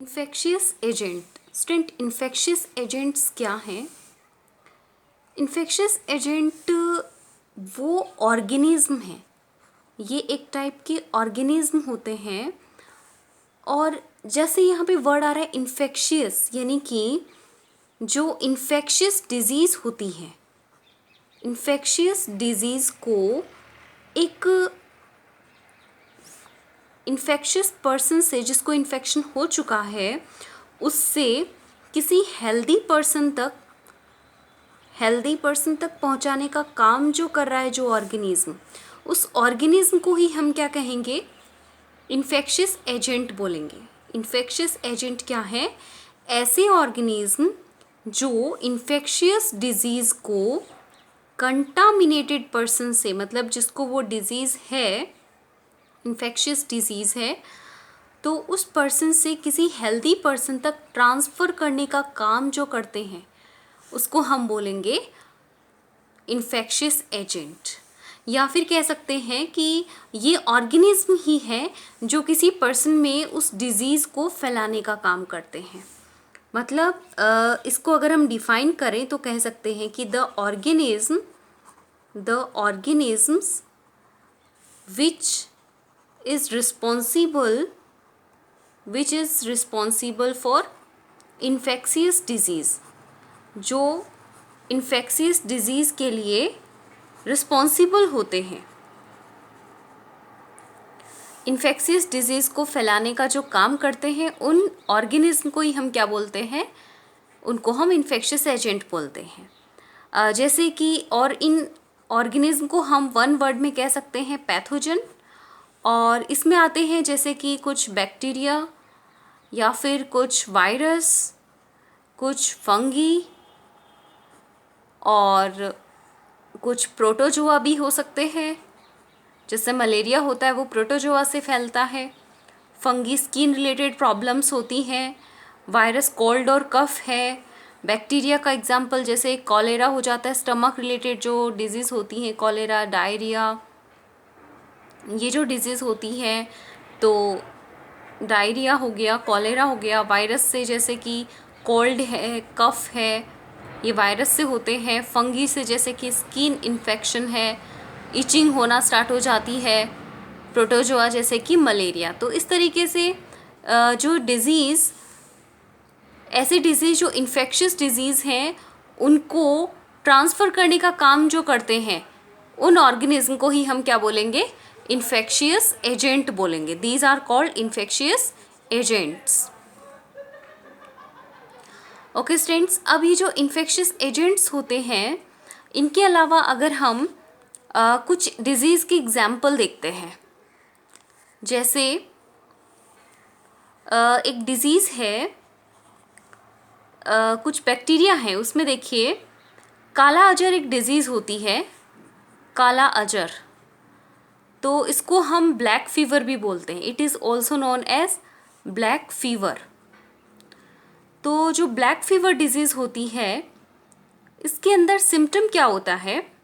Infectious agent. Student, infectious agents क्या हैं? Infectious agent वो ऑर्गेनिज्म हैं, ये एक टाइप के ऑर्गेनिज्म होते हैं। और जैसे यहाँ पे वर्ड आ रहा है इन्फेक्शियस, यानी कि जो इन्फेक्शियस डिजीज़ होती है, इन्फेक्शियस डिजीज़ को एक इन्फेक्शियस पर्सन से, जिसको इन्फेक्शन हो चुका है, उससे किसी हेल्दी पर्सन तक पहुंचाने का काम जो कर रहा है जो ऑर्गेनिज्म, उस ऑर्गेनिज्म को ही हम क्या कहेंगे? इन्फेक्शियस एजेंट बोलेंगे। इन्फेक्शियस एजेंट क्या है? ऐसे ऑर्गेनिज्म जो इन्फेक्शियस डिजीज़ को कंटामिनेटेड पर्सन से, मतलब जिसको वो डिजीज़ है, इन्फेक्शियस डिजीज़ है, तो उस पर्सन से किसी हेल्दी पर्सन तक ट्रांसफ़र करने का काम जो करते हैं, उसको हम बोलेंगे इन्फेक्शियस एजेंट। या फिर कह सकते हैं कि ये ऑर्गेनिज्म ही है जो किसी पर्सन में उस डिज़ीज़ को फैलाने का काम करते हैं। मतलब इसको अगर हम डिफ़ाइन करें तो कह सकते हैं कि the organisms which is responsible for infectious disease, जो infectious disease के लिए responsible होते हैं, infectious disease को फैलाने का जो काम करते हैं, उन organism को ही हम क्या बोलते हैं? उनको हम infectious agent बोलते हैं। जैसे कि और इन organism को हम वन वर्ड में कह सकते हैं पैथोजन, और इसमें आते हैं जैसे कि कुछ बैक्टीरिया या फिर कुछ वायरस, कुछ फंगी और कुछ प्रोटोजोआ भी हो सकते हैं। जैसे मलेरिया होता है वो प्रोटोजोआ से फैलता है, फंगी स्किन रिलेटेड प्रॉब्लम्स होती हैं, वायरस कोल्ड और कफ है, बैक्टीरिया का एग्जाम्पल जैसे कॉलेरा हो जाता है, स्टमक रिलेटेड जो डिजीज़ होती हैं, कॉलेरा, डायरिया, ये जो डिजीज़ होती है, तो डायरिया हो गया, कॉलेरा हो गया, वायरस से जैसे कि कोल्ड है, कफ है, ये वायरस से होते हैं। फंगी से जैसे कि स्किन इन्फेक्शन है, इचिंग होना स्टार्ट हो जाती है, प्रोटोजोआ जैसे कि मलेरिया। तो इस तरीके से जो डिज़ीज़, ऐसे डिज़ीज़ जो इन्फेक्शियस डिज़ीज़ हैं, उनको ट्रांसफ़र करने का काम जो करते हैं, उन ऑर्गेनिज्म को ही हम क्या बोलेंगे? इन्फेक्शियस एजेंट बोलेंगे। These are called infectious agents. Okay students, अब ये जो इन्फेक्शियस एजेंट्स होते हैं, इनके अलावा अगर हम कुछ डिजीज़ की एग्जाम्पल देखते हैं, जैसे एक डिज़ीज़ है, कुछ बैक्टीरिया है, उसमें देखिए काला अजर एक डिज़ीज़ होती है, काला अजर, तो इसको हम ब्लैक फीवर भी बोलते हैं। It is also known as black fever. तो जो ब्लैक फीवर डिजीज़ होती है, इसके अंदर सिम्टम क्या होता है?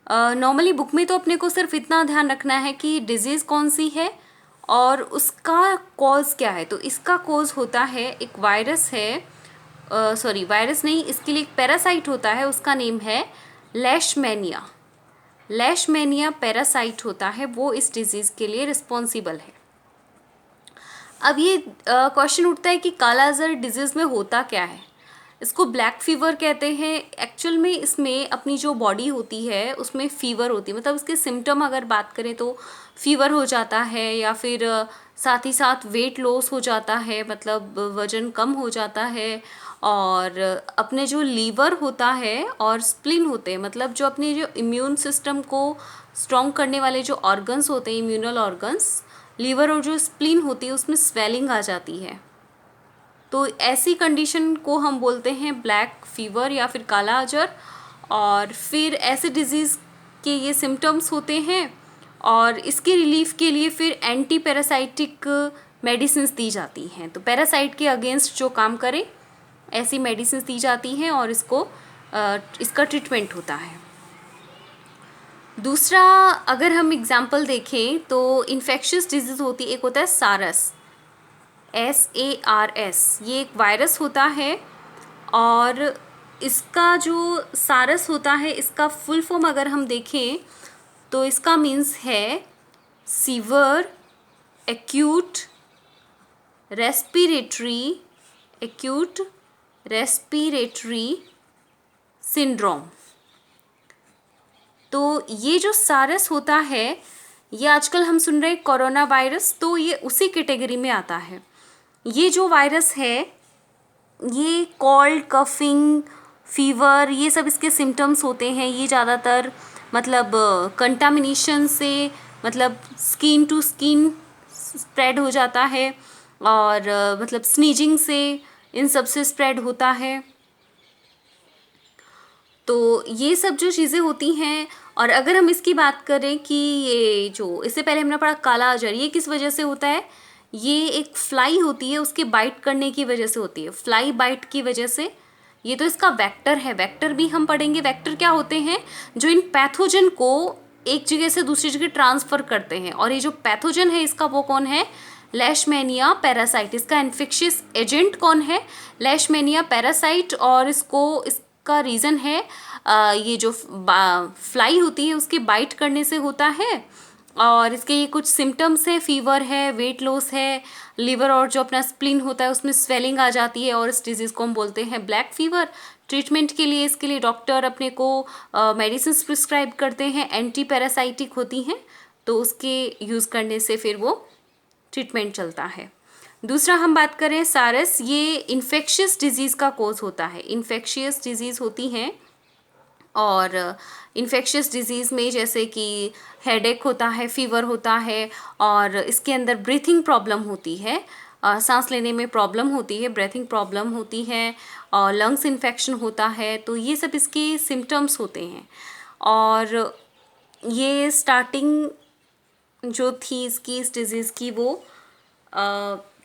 नॉर्मली बुक में तो अपने को सिर्फ इतना ध्यान रखना है कि डिजीज़ कौन सी है और उसका कॉज क्या है। तो इसका कॉज होता है, एक वायरस है, सॉरी वायरस नहीं, इसके लिए एक पैरासाइट होता है, उसका नेम है लेशमेनिया। लेशमेनिया पैरासाइट होता है, वो इस डिज़ीज़ के लिए रिस्पॉन्सिबल है। अब ये क्वेश्चन उठता है कि काला अजर डिजीज़ में होता क्या है? इसको ब्लैक फीवर कहते हैं। एक्चुअल में इसमें अपनी जो बॉडी होती है उसमें फ़ीवर होती है, मतलब इसके सिम्टम अगर बात करें तो फ़ीवर हो जाता है, या फिर साथ ही साथ वेट लॉस हो जाता है, मतलब वज़न कम हो जाता है, और अपने जो लीवर होता है और स्प्लीन होते हैं, मतलब जो अपने जो इम्यून सिस्टम को स्ट्रॉन्ग करने वाले जो ऑर्गन्स होते हैं, इम्यूनल ऑर्गन्स, लीवर और जो स्प्लीन होती है उसमें स्वेलिंग आ जाती है। तो ऐसी कंडीशन को हम बोलते हैं ब्लैक फीवर या फिर काला अजर। और फिर ऐसे डिज़ीज़ के ये सिम्टम्स होते हैं, और इसके रिलीफ के लिए फिर एंटी पैरासाइटिक मेडिसिन्स दी जाती हैं। तो पैरासाइट के अगेंस्ट जो काम करे ऐसी मेडिसिन्स दी जाती हैं, और इसका ट्रीटमेंट होता है। दूसरा अगर हम एग्जाम्पल देखें तो इन्फेक्शियस डिजीज़ होती है, एक होता है सारस। SARS, ये एक वायरस होता है और इसका जो सारस होता है, इसका फुल फॉर्म अगर हम देखें तो इसका मीन्स है सीवर एक्यूट रेस्पिरेटरी सिंड्रोम। तो ये जो सारस होता है, ये आजकल हम सुन रहे हैं कोरोना वायरस, तो ये उसी कैटेगरी में आता है। ये जो वायरस है, ये कोल्ड, कफिंग, फीवर, ये सब इसके सिम्टम्स होते हैं। ये ज़्यादातर मतलब कंटामिनेशन से, मतलब स्किन टू स्किन स्प्रेड हो जाता है और मतलब स्नीजिंग से, इन सब से स्प्रेड होता है। तो ये सब जो चीज़ें होती हैं। और अगर हम इसकी बात करें कि ये जो इससे पहले हमने पढ़ा काला अजहर, ये किस वजह से होता है? ये एक फ्लाई होती है, उसके बाइट करने की वजह से होती है, फ्लाई बाइट की वजह से। ये तो इसका वेक्टर है, वेक्टर भी हम पढ़ेंगे। वेक्टर क्या होते हैं? जो इन पैथोजन को एक जगह से दूसरी जगह ट्रांसफ़र करते हैं। और ये जो पैथोजन है इसका वो कौन है? लेशमेनिया पैरासाइट। इसका इन्फेक्शियस एजेंट कौन है? लेशमेनिया पैरासाइट। और इसका रीज़न है ये जो फ्लाई होती है उसके बाइट करने से होता है। और इसके ये कुछ सिम्टम्स है, फीवर है, वेट लॉस है, लिवर और जो अपना स्प्लीन होता है उसमें स्वेलिंग आ जाती है, और इस डिजीज़ को हम बोलते हैं ब्लैक फीवर। ट्रीटमेंट के लिए इसके लिए डॉक्टर अपने को मेडिसिन प्रिस्क्राइब करते हैं, एंटी पैरासाइटिक होती हैं, तो उसके यूज़ करने से फिर वो ट्रीटमेंट चलता है। दूसरा हम बात करें सारस, ये इन्फेक्शियस डिजीज़ का कोज होता है। इन्फेक्शियस डिजीज़ होती हैं और इन्फेक्शियस डिजीज़ में जैसे कि हेडेक होता है, फीवर होता है, और इसके अंदर ब्रीथिंग प्रॉब्लम होती है, सांस लेने में प्रॉब्लम होती है, ब्रीथिंग प्रॉब्लम होती है, और लंग्स इन्फेक्शन होता है। तो ये सब इसके सिम्टम्स होते हैं। और ये स्टार्टिंग जो थी इसकी, इस डिज़ीज़ की, वो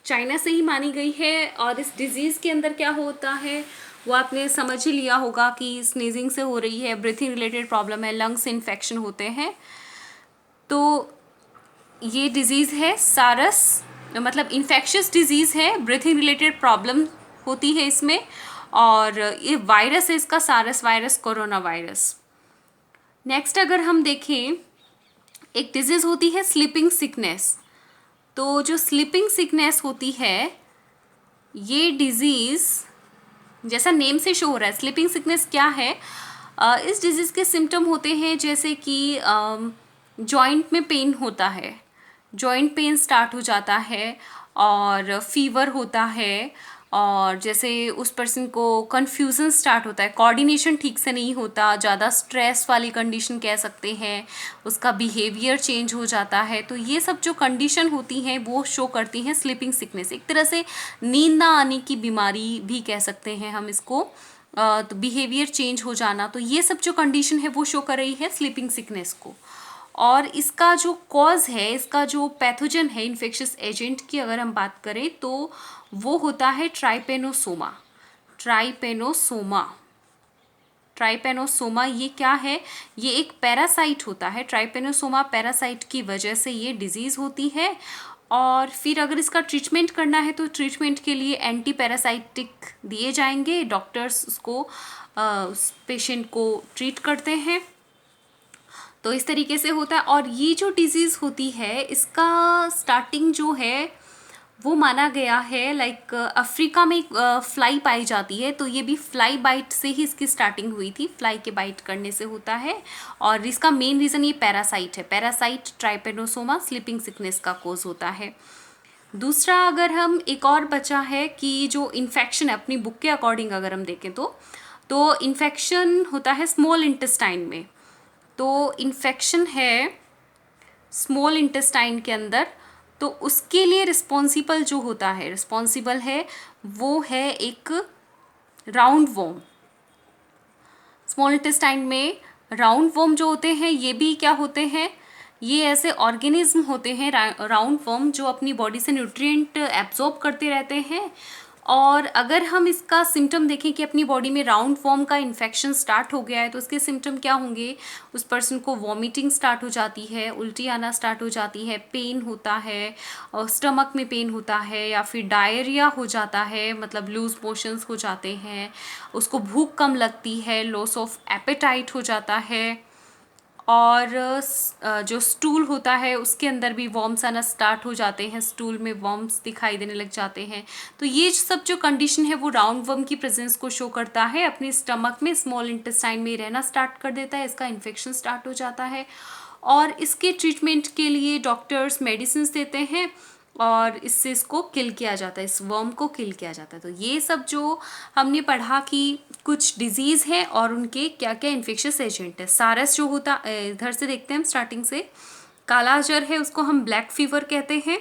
चाइना से ही मानी गई है। और इस डिज़ीज़ के अंदर क्या होता है वो आपने समझ ही लिया होगा कि स्नीजिंग से हो रही है, ब्रीथिंग रिलेटेड प्रॉब्लम है, लंग्स इन्फेक्शन होते हैं। तो ये डिज़ीज़ है सारस, मतलब इन्फेक्शियस डिज़ीज़ है, ब्रीथिंग रिलेटेड प्रॉब्लम होती है इसमें, और ये वायरस है इसका, सारस वायरस, कोरोना वायरस। नेक्स्ट अगर हम देखें, एक डिज़ीज़ होती है स्लीपिंग सिकनेस। तो जो स्लीपिंग सिकनेस होती है, ये डिज़ीज़ जैसा नेम से शो हो रहा है, स्लीपिंग सिकनेस क्या है? इस डिज़ीज़ के सिम्टम होते हैं जैसे कि जॉइंट में पेन होता है, जॉइंट पेन स्टार्ट हो जाता है, और फीवर होता है, और जैसे उस पर्सन को कन्फ्यूज़न स्टार्ट होता है, कोऑर्डिनेशन ठीक से नहीं होता, ज़्यादा स्ट्रेस वाली कंडीशन कह सकते हैं, उसका बिहेवियर चेंज हो जाता है। तो ये सब जो कंडीशन होती हैं वो शो करती हैं स्लीपिंग सिकनेस। एक तरह से नींद ना आने की बीमारी भी कह सकते हैं हम इसको, तो बिहेवियर चेंज हो जाना। तो ये सब जो कंडीशन है वो शो कर रही है स्लीपिंग सिकनेस को। और इसका जो कॉज है, इसका जो पैथोजन है, इन्फेक्शियस एजेंट की अगर हम बात करें तो वो होता है ट्राइपेनोसोमा। ट्राइपेनोसोमा ये क्या है? ये एक पैरासाइट होता है। ट्राइपेनोसोमा पैरासाइट की वजह से ये डिजीज़ होती है। और फिर अगर इसका ट्रीटमेंट करना है तो ट्रीटमेंट के लिए एंटी पैरासाइटिक दिए जाएंगे, डॉक्टर्स उसको उस पेशेंट को ट्रीट करते हैं। तो इस तरीके से होता है। और ये जो डिज़ीज़ होती है, इसका स्टार्टिंग जो है वो माना गया है, लाइक अफ्रीका में फ्लाई पाई जाती है, तो ये भी फ्लाई बाइट से ही इसकी स्टार्टिंग हुई थी, फ्लाई के बाइट करने से होता है। और इसका मेन रीज़न ये पैरासाइट है, पैरासाइट ट्राइपेनोसोमा स्लीपिंग सिकनेस का कोज होता है। दूसरा अगर हम एक और बचा है कि जो इन्फेक्शन है, अपनी बुक के अकॉर्डिंग अगर हम देखें तो इन्फेक्शन होता है स्मॉल इंटेस्टाइन में। तो इन्फेक्शन है स्मॉल इंटेस्टाइन के अंदर, तो उसके लिए रिस्पॉन्सिबल जो होता है, रिस्पॉन्सिबल है वो है एक राउंड वॉर्म। स्मॉल इंटेस्टाइन में राउंड वॉर्म जो होते हैं, ये भी क्या होते हैं? ये ऐसे ऑर्गेनिज्म होते हैं राउंड वॉर्म जो अपनी बॉडी से न्यूट्रिएंट एब्जॉर्ब करते रहते हैं और अगर हम इसका सिम्टम देखें कि अपनी बॉडी में राउंड वॉर्म का इन्फेक्शन स्टार्ट हो गया है, तो उसके सिम्टम क्या होंगे? उस पर्सन को वॉमिटिंग स्टार्ट हो जाती है, उल्टी आना स्टार्ट हो जाती है, पेन होता है और स्टमक में पेन होता है, या फिर डायरिया हो जाता है, मतलब लूज मोशंस हो जाते हैं, उसको भूख कम लगती है, लॉस ऑफ एपेटाइट हो जाता है, और जो स्टूल होता है उसके अंदर भी वॉर्म्स आना स्टार्ट हो जाते हैं, स्टूल में वॉर्म्स दिखाई देने लग जाते हैं। तो ये सब जो कंडीशन है वो राउंड वर्म की प्रेजेंस को शो करता है। अपने स्टमक में, स्मॉल इंटेस्टाइन में रहना स्टार्ट कर देता है, इसका इन्फेक्शन स्टार्ट हो जाता है, और इसके ट्रीटमेंट के लिए डॉक्टर्स मेडिसिन देते हैं और इससे इसको किल किया जाता है, इस वर्म को किल किया जाता है। तो ये सब जो हमने पढ़ा कि कुछ डिजीज़ है और उनके क्या क्या इन्फेक्शियस एजेंट है। सारस जो होता, इधर से देखते हैं हम स्टार्टिंग से, काला अजर है उसको हम ब्लैक फीवर कहते हैं,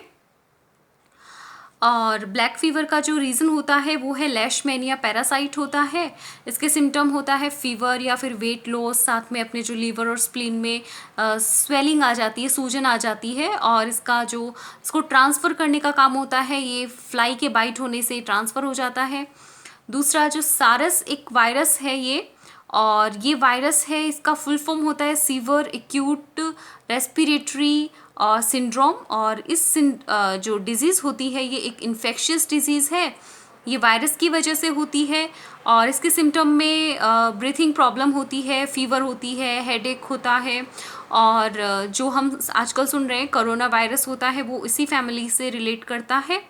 और ब्लैक फीवर का जो रीज़न होता है वो है लेशमैनिया पैरासाइट होता है। इसके सिम्टम होता है फीवर या फिर वेट लॉस, साथ में अपने जो लीवर और स्प्लीन में स्वेलिंग आ जाती है, सूजन आ जाती है, और इसको ट्रांसफ़र करने का काम होता है, ये फ्लाई के बाइट होने से ट्रांसफ़र हो जाता है। दूसरा जो सारस एक वायरस है ये, और ये वायरस है, इसका फुल फॉर्म होता है सीवर एक्यूट रेस्पिरेटरी सिंड्रोम, और जो डिज़ीज़ होती है ये एक इन्फेक्शियस डिज़ीज़ है, ये वायरस की वजह से होती है, और इसके सिम्टम में ब्रीथिंग प्रॉब्लम होती है, फीवर होती है, हेडेक होता है, और जो हम आजकल सुन रहे हैं कोरोना वायरस होता है वो इसी फैमिली से रिलेट करता है।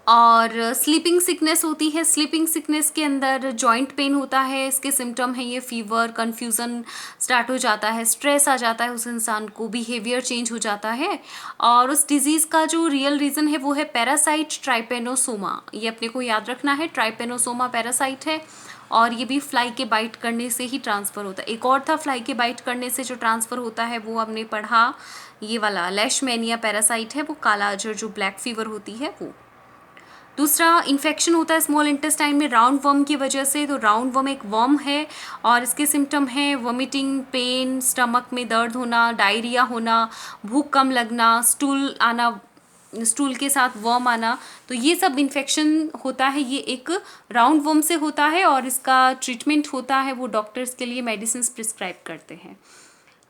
और स्लीपिंग सिकनेस होती है, स्लीपिंग सिकनेस के अंदर जॉइंट पेन होता है, इसके सिम्टम है ये फीवर, कन्फ्यूज़न स्टार्ट हो जाता है, स्ट्रेस आ जाता है उस इंसान को, बिहेवियर चेंज हो जाता है, और उस डिज़ीज़ का जो रियल रीज़न है वो है पैरासाइट ट्राइपेनोसोमा। ये अपने को याद रखना है, ट्राइपेनोसोमा पैरासाइट है, और ये भी फ्लाई के बाइट करने से ही ट्रांसफ़र होता है। एक और था फ्लाई के बाइट करने से जो ट्रांसफ़र होता है, वो हमने पढ़ा, ये वाला लेशमैनिया पैरासाइट है, वो काला अजर जो ब्लैक फीवर होती है वो। दूसरा इन्फेक्शन होता है स्मॉल इंटेस्टाइन में राउंड वर्म की वजह से। तो राउंड वर्म एक वर्म है और इसके सिम्टम हैं वोमिटिंग, पेन, स्टमक में दर्द होना, डायरिया होना, भूख कम लगना, स्टूल आना, स्टूल के साथ वर्म आना। तो ये सब इन्फेक्शन होता है, ये एक राउंड वर्म से होता है, और इसका ट्रीटमेंट होता है वो डॉक्टर्स के लिए मेडिसिन प्रिस्क्राइब करते हैं।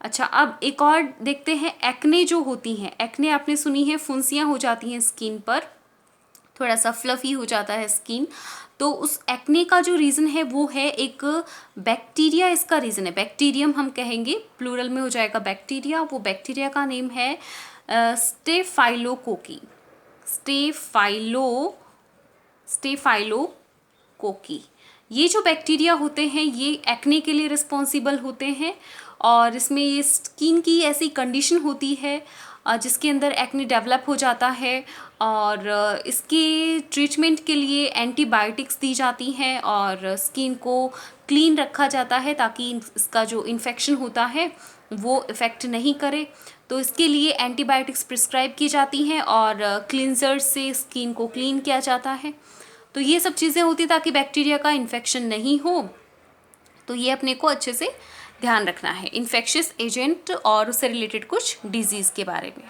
अच्छा, अब एक और देखते हैं, एक्ने जो होती हैं, एक्ने आपने सुनी है, फुंसियाँ हो जाती हैं स्किन पर, थोड़ा सा फ्लफी हो जाता है स्किन। तो उस एक्ने का जो रीज़न है वो है एक बैक्टीरिया, इसका रीज़न है, बैक्टीरियम हम कहेंगे, प्लूरल में हो जाएगा बैक्टीरिया। वो बैक्टीरिया का नेम है स्टेफाइलोकोकी, स्टेफाइलोकोकी। ये जो बैक्टीरिया होते हैं ये एक्ने के लिए रिस्पॉन्सिबल होते हैं, और इसमें ये स्किन की ऐसी कंडीशन होती है जिसके अंदर एक्ने डेवलप हो जाता है, और इसके ट्रीटमेंट के लिए एंटीबायोटिक्स दी जाती हैं और स्किन को क्लीन रखा जाता है ताकि इसका जो इन्फेक्शन होता है वो इफ़ेक्ट नहीं करे। तो इसके लिए एंटीबायोटिक्स प्रिस्क्राइब की जाती हैं और क्लींजर से स्किन को क्लीन किया जाता है। तो ये सब चीज़ें होती ताकि बैक्टीरिया का इन्फेक्शन नहीं हो। तो ये अपने को अच्छे से ध्यान रखना है, इन्फेक्शियस एजेंट और उससे रिलेटेड कुछ डिजीज़ के बारे में।